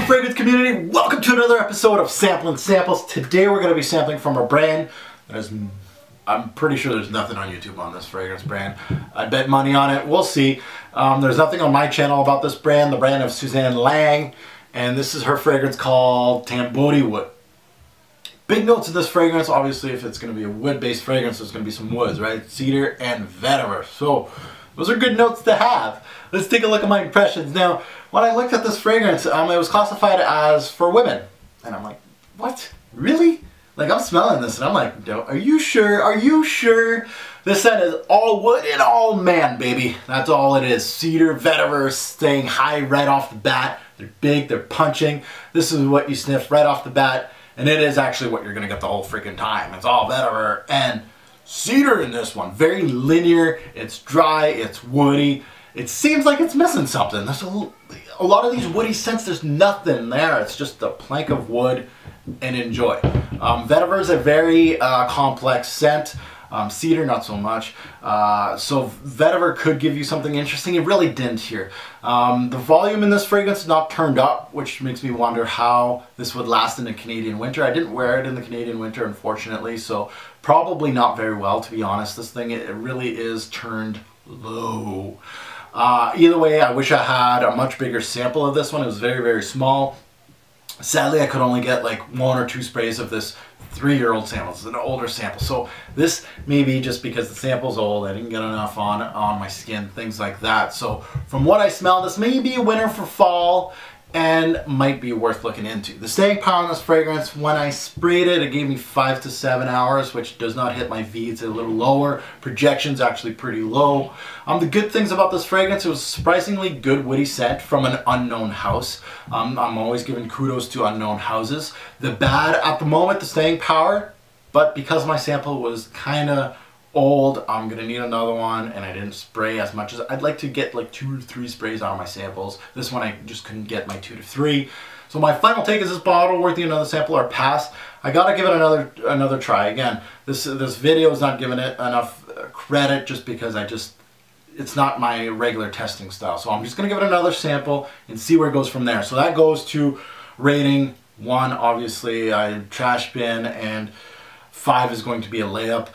fragrance community, welcome to another episode of Sampling Samples. Today we're going to be sampling from a brand that is, I'm pretty sure there's nothing on YouTube on this fragrance brand. I bet money on it, we'll see. There's nothing on my channel about this brand, the brand of Suzanne Lang, and this is her fragrance called Tamboti Wood. Big notes in this fragrance, obviously if it's going to be a wood-based fragrance, there's going to be some woods, right? Cedar and vetiver. So those are good notes to have. Let's take a look at my impressions. Now, when I looked at this fragrance, it was classified as for women. And I'm like, what? Really? Like, I'm smelling this and I'm like, no, are you sure? Are you sure? This scent is all wood and all man, baby. That's all it is. Cedar, vetiver, staying high right off the bat. They're big, they're punching. This is what you sniff right off the bat. And it is actually what you're going to get the whole freaking time. It's all vetiver and cedar in this one. Very linear, it's dry, it's woody. It seems like it's missing something. There's a lot of these woody scents, there's nothing there. It's just a plank of wood and enjoy. Vetiver is a very complex scent. Cedar, not so much. So vetiver could give you something interesting. It really didn't here. The volume in this fragrance is not turned up, which makes me wonder how this would last in the Canadian winter. I didn't wear it in the Canadian winter, unfortunately, so probably not very well, to be honest. This thing, it really is turned low. Either way, I wish I had a much bigger sample of this one. It was very, very small. Sadly, I could only get like 1 or 2 sprays of this 3-year-old sample. It's an older sample. So this may be just because the sample's old, I didn't get enough on my skin, things like that. So from what I smell, this may be a winner for fall and might be worth looking into. The staying power in this fragrance, when I sprayed it, it gave me 5 to 7 hours, which does not hit my V. It's a little lower. Projection's actually pretty low. The good things about this fragrance, it was a surprisingly good woody scent from an unknown house. I'm always giving kudos to unknown houses. The bad at the moment, the staying power, but because my sample was kind of old, I'm gonna need another one, and I didn't spray as much as I'd like to get, like 2 or 3 sprays out of my samples. This one I just couldn't get my 2 to 3. So my final take, is this bottle worthy another sample or pass? I gotta give it another try. Again, this video is not giving it enough credit just because it's not my regular testing style. So I'm just gonna give it another sample and see where it goes from there. So that goes to rating 1, obviously I trash bin, and 5 is going to be a layup.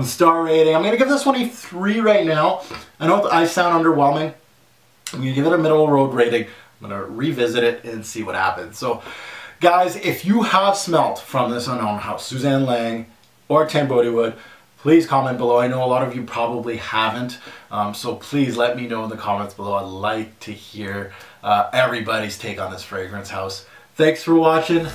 Star rating, I'm going to give this one a 3 right now. I know I sound underwhelming. I'm going to give it a middle road rating. I'm going to revisit it and see what happens. So guys, if you have smelt from this unknown house, Suzanne Lang or Tamboti Wood, please comment below. I know a lot of you probably haven't. So please let me know in the comments below. I'd like to hear everybody's take on this fragrance house. Thanks for watching.